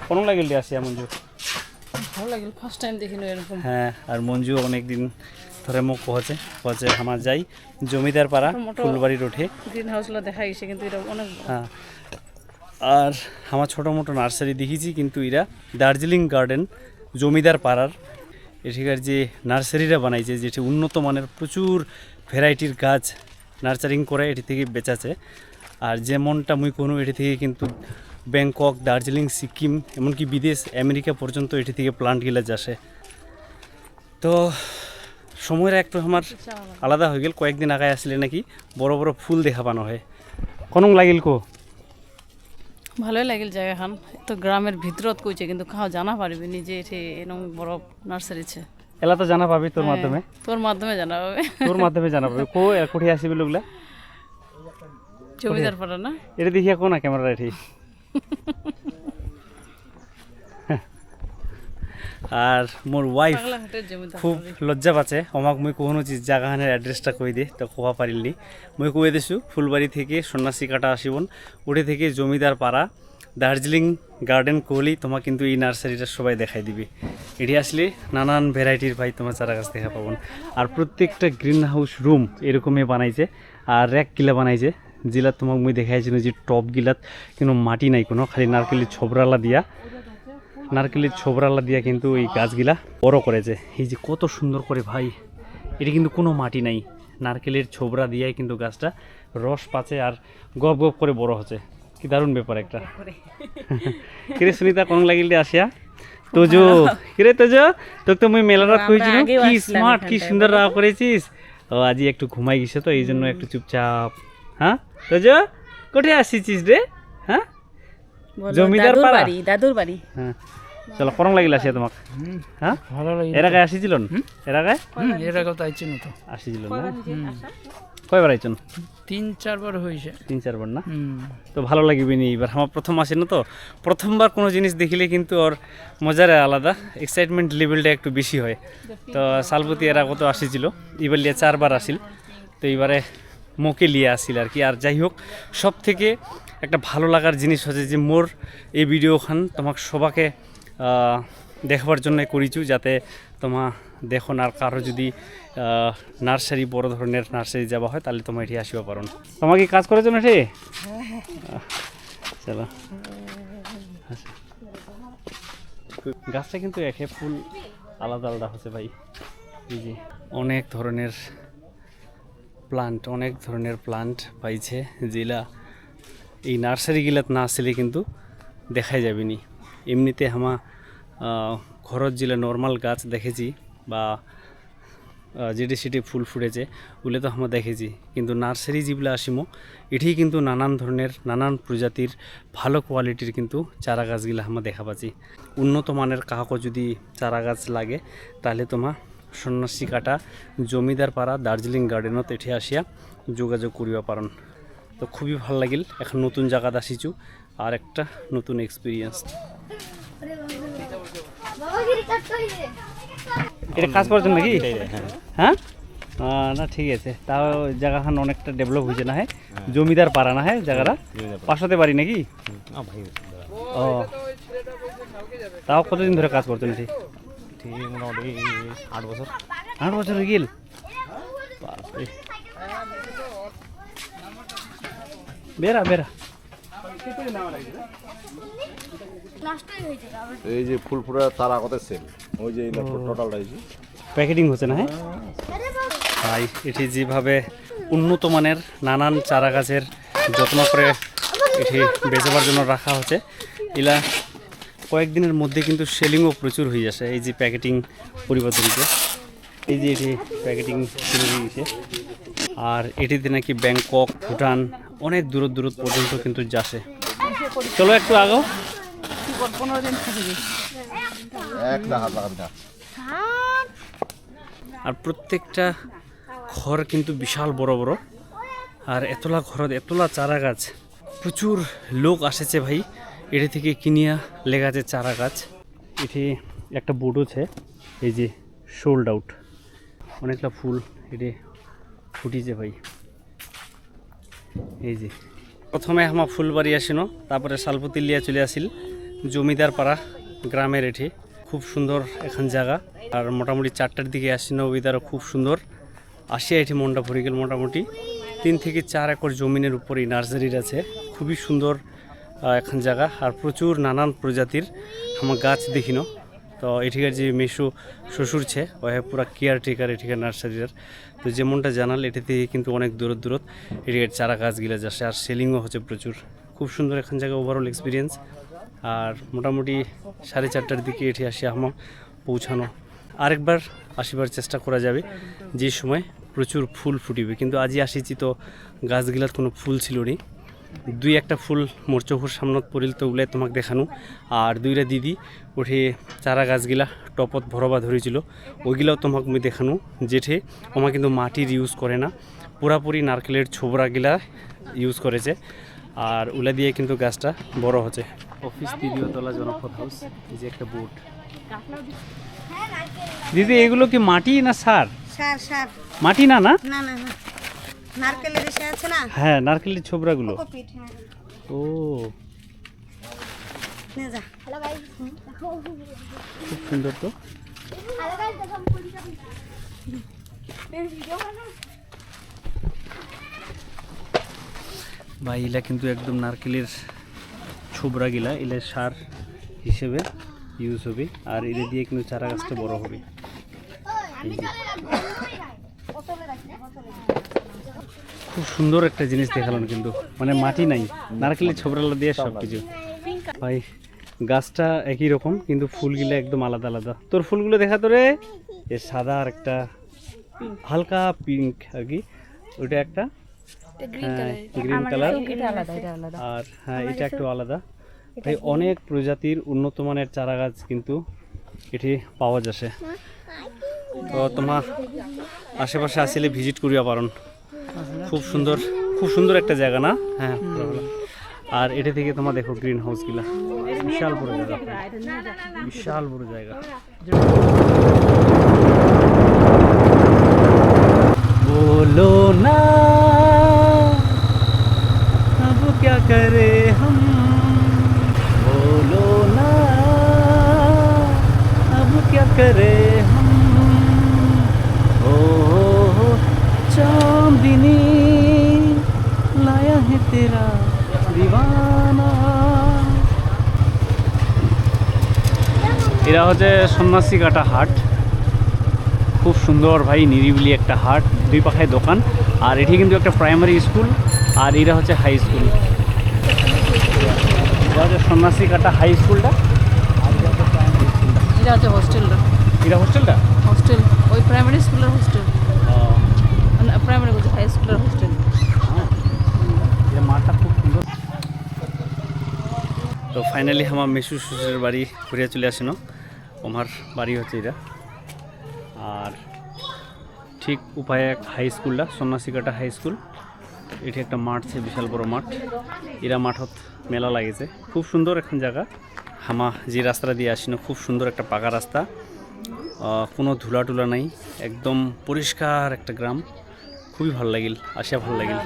কোন লাগিল আসিয়া মঞ্জু ভালো লাগিল ফার্স্ট টাইম দেখিলো এরকম হ্যাঁ আর মঞ্জু অনেকদিন ধরে মোক কহছে আমার যাই জমিদার পাড়া ফুলবাড়ি রোডে গ্রিন হাউসগুলো দেখা গেছে কিন্তু এটা অনেক হ্যাঁ আর আমার ছোটো মোটো নার্সারি দেখেছি কিন্তু এরা দার্জিলিং গার্ডেন জমিদার পাড়ার এটিকার যে নার্সারিটা বানাইছে যেটি উন্নত মানের প্রচুর ভ্যারাইটির গাছ নার্সারিং করে এটি থেকে বেচাছে আর যেমনটা মুই কোনো এটি থেকে কিন্তু ব্যাংকক দার্জিলিং সিকিম এমনকি বিদেশ আমেরিকা পর্যন্ত এটি থেকে প্লান্টগুলো আসে তো সময়ের একটু আমার আলাদা হয়ে গেল কয়েকদিন আগে আসলে নাকি বড় বড় ফুল দেখা পানো হয় কোন লাগিল কো ভালোই লাগিল জায়গাখান তো গ্রামের ভিতরত কইছে কিন্তু খাও জানা পারবি নি যে এটি এরকম বড় নার্সারি আছে এলা তো জানা পাবি তোর মাধ্যমে তোর মাধ্যমে জানা পাবে তোর মাধ্যমে জানা পাবি কো কোঠি আসিবি লোকলা জমিদার পাড়া না এটা দেখিয়া কো না ক্যামেরা এটি আর মোর ওয়াইফ পাগলাঘাটের জমিদার খুব লজ্জা পাচ্ছে আমাক মুই কোনো জায়গাখানের অ্যাড্রেসটা কই দে তো কোয়া পারিলনি মুই কই দিছো ফুলবাড়ি থেকে সন্ন্যাসী কাটা আসিবন উঠে থেকে জমিদার পাড়া দার্জিলিং গার্ডেন কোহলি তোমার কিন্তু এই নার্সারিটা সবাই দেখাই দিবি এটি আসলে নানান ভ্যারাইটির ভাই তোমার চারা গাছ দেখা পাবন আর প্রত্যেকটা গ্রিন হাউস রুম এরকমই বানাইছে আর র্যাক গিলা বানাইছে জিলাত তোমাক মুই দেখাইছিল যে টপ গিলাত কিন্তু মাটি নাই কোনো খালি নারকেলের ছোবরালা দিয়া কিন্তু এই গাছগুলা বড় করেছে এই যে কত সুন্দর করে ভাই এটা কিন্তু কোনো মাটি নাই নারকেলের ছোবরা দিয়াই কিন্তু গাছটা রস পাচ্ছে আর গপ গপ করে বড় হচ্ছে কি দারুণ ব্যাপার একটা কিরে সুনিতা কোন লাগিল আসিয়া তোজো কিরে তোজো তোকে তো মুই মেলারাত কইছিল কি স্মার্ট কি সুন্দর রাগ করেছিস ও আজি একটু ঘুমাই গেছে তো এই জন্য একটু চুপচাপ হ্যাঁ তোজো কোথায় আসিছিস রে হ্যাঁ জমিদার পাড়া দাদুর বাড়ি হ্যাঁ চলো করং লাগিল আসিয়া তোমাক হ্যাঁ ভালো লাগে এর আগে আসিছিল এর আগে এর আগে তো আইছি না তো আসিছিল না কয়বার আইছেন 3-4 বার হয়েছে 3-4 বার না তো ভালো লাগবে নি এবার আমার প্রথম আসে না তো প্রথমবার কোনো জিনিস দেখিলে কিন্তু ওর মজার আলাদা এক্সাইটমেন্ট লেভেলটা একটু বেশি হয় তো সালপতি এর আগে তো আসিছিল এবার লিয়ে 4 বার আসিল তো এবারে মোকে লিয়ে আসিল আর কি আর যাই হোক সব থেকে একটা ভালো লাগার জিনিস হচ্ছে যে মোর এই ভিডিওখান তোমাকে সবাকে দেখবার জন্য করিছু যাতে তোমা দেখো আর কারো যদি নার্সারি বড় ধরনের নার্সারি যাওয়া হয় তাহলে তোমার এটি আসিবা পারো তোমাকে কাজ করার জন্য এটি চলো গাছটা কিন্তু একে ফুল আলাদা আলাদা হচ্ছে ভাই এই যে অনেক ধরনের প্লান্ট পাইছে যেগুলা এই নার্সারিগুলাত না আসলে কিন্তু দেখাই যাবেনি এমনিতে আমা ঘরত যেগুলো নর্মাল গাছ দেখেছি বা যেটি সেটি ফুল ফুটেছে ওগুলো তো আমরা দেখেছি কিন্তু নার্সারি যেগুলো আসিমো এটি কিন্তু নানান ধরনের নানান প্রজাতির ভালো কোয়ালিটির কিন্তু চারা গাছগুলো আমরা দেখা পাচ্ছি উন্নত মানের কাহাকে যদি চারা গাছ লাগে তাহলে তোমার সন্ন্যাসী কাটা জমিদার পাড়া দার্জিলিং গার্ডেনত এটি আসিয়া যোগাযোগ করিবা পারন তো খুবই ভালো লাগিল এখন নতুন জায়গাত আসিছু আর একটা নতুন এক্সপিরিয়েন্স এটা কাজ করছেন নাকি হ্যাঁ না ঠিক আছে তাও জায়গাখান অনেকটা ডেভেলপ হয়েছে না হ্যাঁ জমিদার পাড়া না হ্যাঁ জায়গাটা পাশাতে পারি নাকি ও তাও কতদিন ধরে কাজ করছেন ঠিক মোটামুটি 8 বছর 8 বছর হয়ে গেল বেরা এই যে ফুল ফুরা তারা কত সেল ওই যে টোটালটা এই প্যাকেটিং হচ্ছে না হ্যাঁ ভাই এটি যেভাবে উন্নত মানের নানান চারা গাছের যত্ন করে এটি বেচাবার জন্য রাখা হচ্ছে এলা কয়েকদিনের মধ্যে কিন্তু সেলিংও প্রচুর হয়ে যাচ্ছে এই যে প্যাকেটিং পরিবর্তনকে এই যে এটি প্যাকেটিং শুরু হয়ে গেছে আর এটিতে নাকি ব্যাংকক ভুটান অনেক দূর পর্যন্ত কিন্তু যাচ্ছে চলো একটু আগাও 15 দিন থাকবি এক লাখ আর প্রত্যেকটা ঘর কিন্তু বিশাল বড় বড় আর এতলা ঘর এতলা চারা গাছ প্রচুর লোক আসেছে ভাই এটি থেকে কিনিয়া লেগাছে চারা গাছ এটি একটা বোর্ড আছে এই যে সোল্ড আউট অনেকটা ফুল এটি ফুটিছে ভাই এই যে প্রথমে আমার ফুলবাড়ি আসিনো তারপরে শালপতি লিয়া চলে আসিল জমিদার পাড়া গ্রামের এটি খুব সুন্দর এখান জায়গা। আর মোটামুটি 4টার দিকে আসি না, ওয়েদারও খুব সুন্দর। আসিয়া এটি মনটা ভরে গেল। মোটামুটি 3 থেকে 4 একর জমিনের উপরে নার্সারির আছে, খুবই সুন্দর এখান জায়গা। আর প্রচুর নানান প্রজাতির আমার গাছ দেখিনো। তো এঠিকার যে মেশু শ্বশুর ছে ওই পুরা কেয়ার টেকার এঠিকার নার্সারির। তো যেমনটা জানাল এটি থেকে কিন্তু অনেক দূরত এটিকার চারা গাছগুলা যাচ্ছে, আর সেলিংও হচ্ছে প্রচুর। খুব সুন্দর এখান জায়গা ওভারঅল এক্সপিরিয়েন্স। আর মোটামুটি 4:30টার দিকে এটি আসি আমার পৌঁছানো। আরেকবার আসিবার চেষ্টা করা যাবে যে সময় প্রচুর ফুল ফুটিবে, কিন্তু আজই আসিছি তো গাছগুলার কোনো ফুল ছিল নি। 2-1টা ফুল মোর চোখের সামনত পড়িল তো ওগুলাই তোমাকে দেখানো। আর 2টা দিদি উঠে চারা গাছগুলা টপত ভরবা ধরেছিল, ওইগুলাও তোমাকে আমি দেখানো। যেঠে আমার কিন্তু মাটির ইউজ করে না, পুরাপুরি নারকেলের ছোবরাগুলা ইউজ করেছে। আর ওলা দিয়ে কিন্তু গাছটা বড় হচ্ছে। অফিস 3য় তলা জনপদ হাউস, এই যে একটা বোর্ড। দিদি এগুলো কি মাটি না সার? সার সার মাটি না না না না না নারকেলের এসে আছে না হ্যাঁ, নারকেলের ছোবরাগুলো। পিঠ হ্যাঁ ও নিয়ে যা খুব সুন্দর। তো ভাই এলা কিন্তু একদম নারকেলের ছোবরা গিলা এলা সার হিসেবে ইউজ হবে। আর এটা দিয়ে কিন্তু চারা গাছটা বড় হবে। এই যে। খুব সুন্দর একটা জিনিস দেখালাম কিন্তু, মানে মাটি নাই, নারকেলের ছোবরালা দিয়ে সব কিছু। ভাই গাছটা একই রকম কিন্তু ফুলগুলো একদম আলাদা আলাদা। তোর ফুলগুলো দেখা তোরে, এ সাদা আর একটা হালকা পিঙ্ক আর কি, ওইটা একটা গ্রিন কালার। আর হ্যাঁ এটা একটু আলাদা। তাই অনেক প্রজাতির উন্নত মানের চারা গাছ কিন্তু এটি পাওয়া যাচ্ছে। তো তোমার আশেপাশে আসলে ভিজিট করিয়া পারন। খুব সুন্দর, খুব সুন্দর একটা জায়গা না? হ্যাঁ। আর এটা থেকে তোমার দেখো গ্রিন হাউস গুলা, বিশাল বড় জায়গা, বিশাল বড় জায়গা। बोलो ना अब क्या करे हम, बोलो ना अब क्या करे हम, ओ चांदनी लाया है तेरा दीवाना। এরা হচ্ছে সন্ন্যাসী কাটা হাট। খুব সুন্দর ভাই, নিরিবিলি একটা হাট, 2 পাখায় দোকান। আর এটি কিন্তু একটা প্রাইমারি স্কুল, আর এরা হচ্ছে হাই স্কুল। এটা হচ্ছে সন্ন্যাসী কাটা হাই স্কুলটা, আর এটা হচ্ছে প্রাইমারি স্কুলটা। এটা হচ্ছে হোস্টেলটা, এটা হোস্টেলটা, হোস্টেল ওই প্রাইমারি স্কুলের হোস্টেল, প্রাইমারি বলতে হাই স্কুলের হোস্টেল। এটা মাঠটা খুব সুন্দর। তো ফাইনালি আমার মেসু শ্বশুরের বাড়ি ঘুরে চলে আসেন। আমার বাড়ি হচ্ছে এটা। আর ঠিক উপায় এক হাই স্কুলটা, সন্ন্যাসীকাটা হাই স্কুল। এটি একটা মাঠ আছে, বিশাল বড় মাঠ। এরা মাঠত মেলা লাগেছে, খুব সুন্দর এখন জায়গা। হামা যে রাস্তাটা দিয়ে আসিন খুব সুন্দর একটা পাকা রাস্তা, কোনো ধুলা টুলা নাই, একদম পরিষ্কার একটা গ্রাম। খুবই ভালো লাগিল, আসিয়া ভালো লাগিল।